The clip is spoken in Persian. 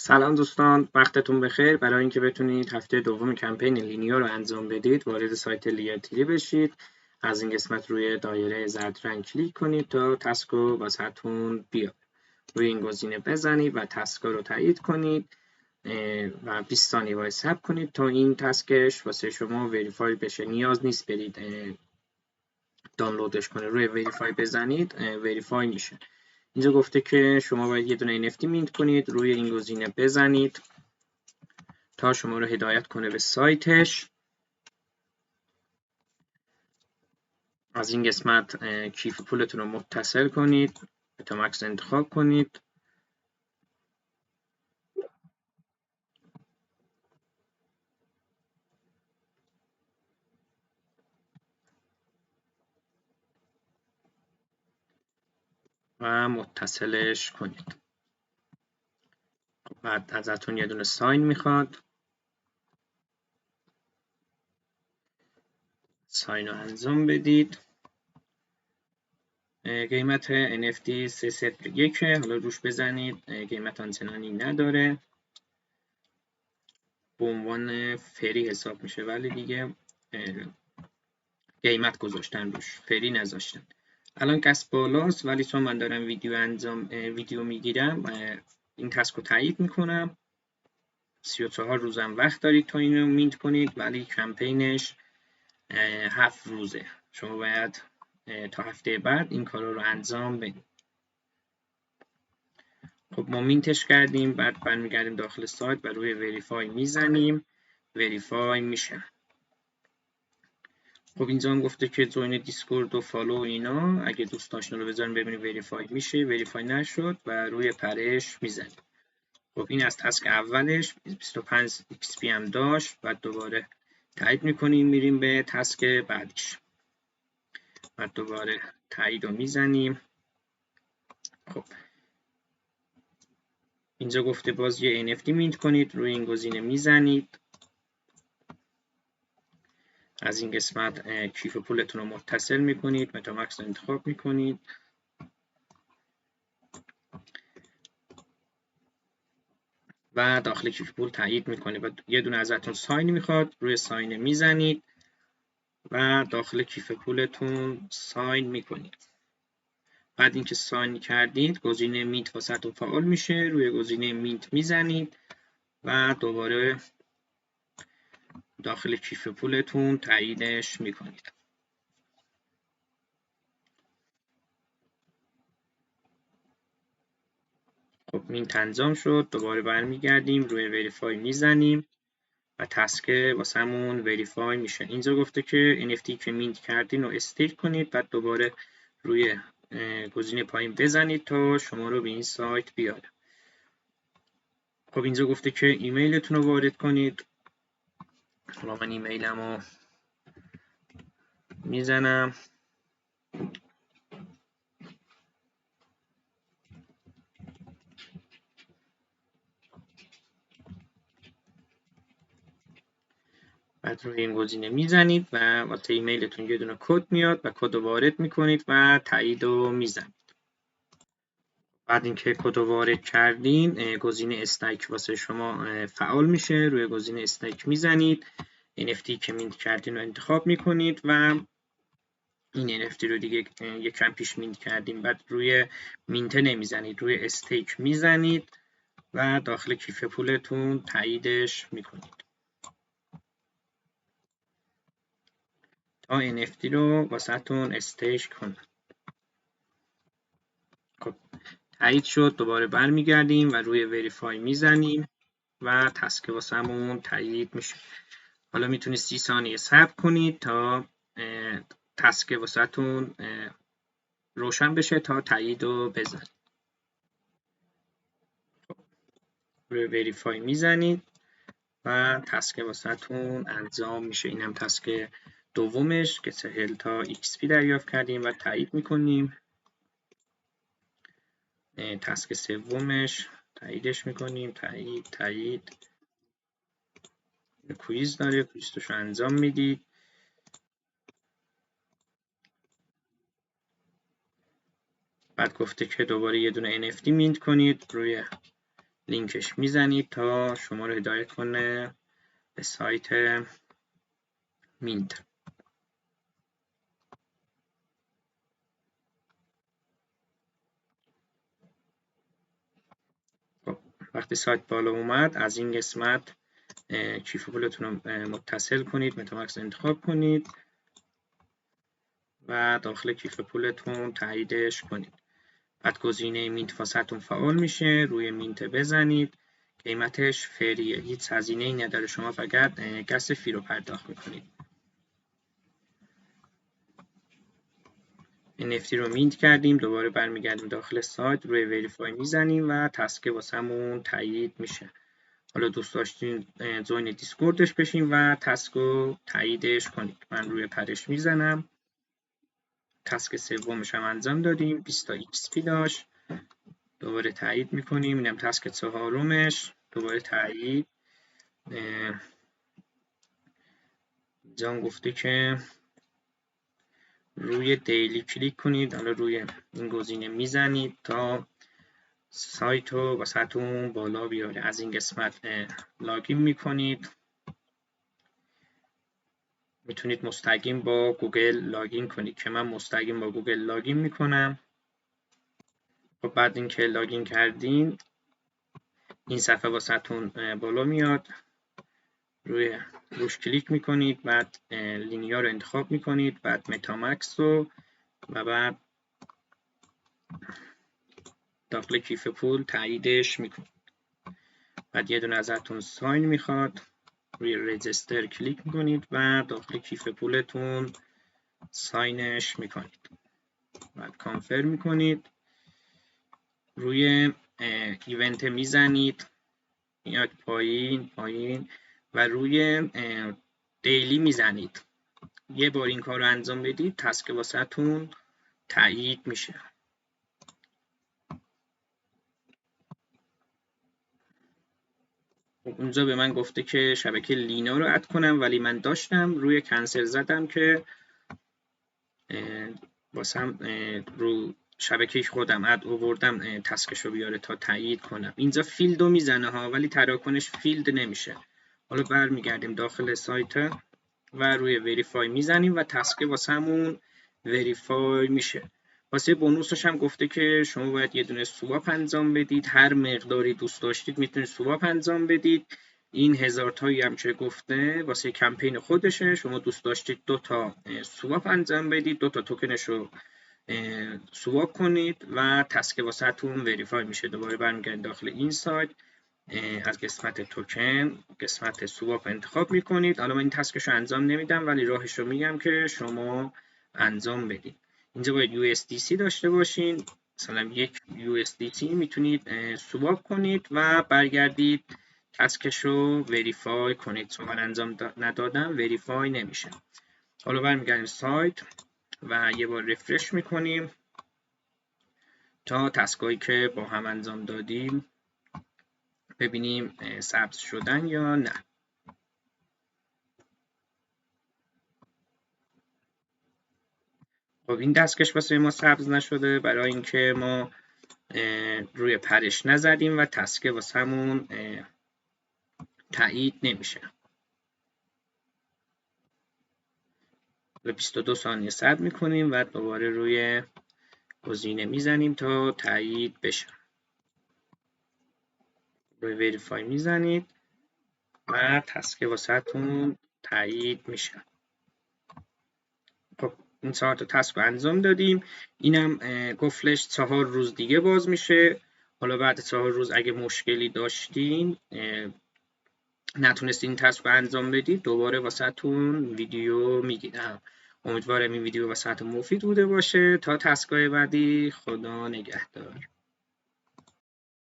سلام دوستان، وقتتون بخیر. برای اینکه بتونید هفته دوم کمپین لینیو رو انجام بدید وارد سایت لیرتیلی بشید. از این قسمت روی دایره زرد رنگ کلیک کنید تا تسک رو واسهتون بیاد. روی این گزینه بزنید و تسک رو تایید کنید و 20 ثانیه باید صبر کنید تا این تسکش واسه شما وریفای بشه. نیاز نیست برید دانلودش کنید، روی وریفای بزنید وریفای میشه. اینجا گفته که شما باید یه دونه NFT مینت کنید، روی این گزینه بزنید تا شما رو هدایت کنه به سایتش. از این قسمت کیف پولتون رو متصل کنید، متامکس انتخاب کنید و متصلش کنید. بعد ازتون یه دونه ساین میخواد، ساین رو انجام بدید. قیمت NFT 301 حالا روش بزنید، قیمت آنچنانی نداره، به عنوان فری حساب میشه ولی دیگه قیمت گذاشتن روش، فری نذاشتن. الان کسب بالاست ولی چون من دارم ویدیو میگیرم این تسک رو تایید میکنم. 34 روزم وقت دارید تا این رو مینت کنید ولی کمپینش 7 روزه. شما باید تا هفته بعد این کار رو انجام بدید. خب ما مینتش کردیم، بعد برمیگردیم داخل سایت و روی وریفای میزنیم، وریفای میشه. خب اینجا هم گفته که جوین دیسکورد و فالو اینا، اگه دوست داشتین رو بذارین ببینید وریفای میشه. وریفای نشد و روی پرش میزنیم. خب این از تسک اولش 25 XP هم داشت. بعد دوباره تایید میکنیم، میریم به تسک بعدیش. بعد دوباره تایید رو میزنیم. خب اینجا گفته باز یه NFT مینت کنید، روی این گزینه میزنید. از این قسمت کیف پولتون رو متصل میکنید، متامکس رو انتخاب میکنید و داخل کیف پول تایید میکنید و یه دونه ازتون ساین میخواد، روی ساین میزنید و داخل کیف پولتون ساین میکنید. بعد اینکه ساین کردید گزینه مینت واسهتون فعال میشه، روی گزینه مینت میزنید و دوباره داخل کیف پولتون تاییدش میکنید. خب مینت انجام شد، دوباره برمیگردیم روی وریفای میزنیم و تسک واسمون وریفای میشه. اینجا گفته که NFT که مینت کردین رو استیک کنید، بعد دوباره روی گزینه پایین بزنید تا شما رو به این سایت بیاره. خب اینجا گفته که ایمیلتون رو وارد کنید. حالا من ایمیلم رو میزنم. بعد روی این گزینه میزنید و واسه ایمیلتون یه دونه کد میاد و کد رو وارد میکنید و تایید رو میزنید. بعد اینکه کد رو وارد کردین گزینه استیک واسه شما فعال میشه، روی گزینه استیک میزنید، NFT که مینت کردین رو انتخاب میکنید و این NFT رو دیگه یکم پیش مینت کردیم. بعد روی مینت نمیزنید، روی استیک میزنید و داخل کیف پولتون تاییدش میکنید تا NFT رو واسهتون استیک کنه. خب تایید شد، دوباره برمیگردیم و روی وریفای میزنیم و تسک واسمون تایید میشه. حالا میتونید 30 ثانیه صبر کنید تا تسک واسهتون روشن بشه تا تایید رو بزنید. روی وریفای میزنید و تسک واسهتون انجام میشه. اینم تسک دومش که 40 تا XP دریافت کردیم و تایید میکنیم. تسک سومش تاییدش میکنیم، تایید. کویز داره، کویزش رو انجام میدید. بعد گفته که دوباره یه دونه NFT مینت کنید، روی لینکش میزنید تا شما رو هدایت کنه به سایت مینت. خب وقتی سایت بالا اومد از این قسمت کیف پولتون رو متصل کنید، متامکس انتخاب کنید و داخل کیف پولتون تاییدش کنید. بعد گزینه مینت واسهتون فعال میشه، روی مینت بزنید. قیمتش فریه، هیچ هزینه‌ای نداره، شما فقط گس فی رو پرداخت میکنید. NFT رو مینت کردیم، دوباره برمیگردیم داخل سایت، روی وریفای میزنیم و تسک واسمون تایید میشه. حالا دوست داشتین جوین دیسکوردش بشین و تسک رو تاییدش کنید. من روی پرش میزنم. تسک سومش هم انجام دادیم، 20 تا XP داشت، دوباره تایید میکنیم. اینم تسک چهارمش، دوباره تایید. جان گفته که روی دیلی کلیک کنید، حالا روی این گزینه میزنید تا سایت رو واسهتون بالا بیاره. از این قسمت لاگین میکنید، میتونید مستقیم با گوگل لاگین کنید که من مستقیم با گوگل لاگین میکنم. خب بعد اینکه لاگین کردین این صفحه واسهتون بالا میاد، روش کلیک میکنید، بعد لینیا رو انتخاب میکنید، بعد متامکس رو و بعد داخل کیف پول تاییدش میکنید. بعد یه دونه ازتون ساین میخواد، روی رجیستر کلیک میکنید و داخل کیف پولتون ساینش میکنید. بعد کانفرم میکنید، روی ایونت میزنید، میاد پایین و روی دیلی میزنید. یه بار این کار رو انجام بدید تسک واسهتون تایید میشه. اونجا به من گفته که شبکه لینا رو اد کنم، ولی من داشتم، روی کنسل زدم که واسم رو شبکه خودم اد آوردم تسکشو بیاره تا تایید کنم. اینجا فیلد رو میزنه ها، ولی تراکنش فیلد نمیشه. حالا برمیگردیم داخل سایت و روی وریفای میزنیم و تسک واسمون وریفای میشه. واسه بونوسش هم گفته که شما باید یه دونه سواپ انجام بدید، هر مقداری دوست داشتید میتونید سواپ انجام بدید. این 1000 تایی هم که گفته واسه کمپین خودشه، شما دوست داشتید 2 تا سواپ انجام بدید، 2 تا توکنش رو سواپ کنید و تسک واسهتون وریفای میشه. دوباره برمیگردید داخل این سایت، از قسمت توکن قسمت سواپ انتخاب میکنید. حالا من این تسکش رو انجام نمیدم ولی راهش رو میگم که شما انجام بدید. اینجا باید USDC داشته باشین، مثلا 1 USDT میتونید سواپ کنید و برگردید تسکش رو وریفای کنید. چون من انجام ندادم وریفای نمیشه. حالا برمیگردیم سایت و یه بار رفرش میکنیم تا تسکایی که با هم انجام دادیم ببینیم ثبت شدن یا نه. خب این دستکش واسه ما ثبت نشده برای اینکه ما روی پرش نزدیم و تسکه واسمون تایید نمیشه. 22 ثانیه صبر میکنیم و دوباره روی گزینه میزنیم تا تایید بشه. روی وریفای میزنید و تسکه واسهتون تایید میشه. خب این 4 تا تسک رو انجام دادیم. اینم گفلش 4 روز دیگه باز میشه. حالا بعد 4 روز اگه مشکلی داشتین نتونستین تسک رو انجام بدید دوباره واسهتون ویدیو میگیرم. امیدوارم این ویدیو واسهتون مفید بوده باشه. تا تسکای بعدی خدا نگهدار.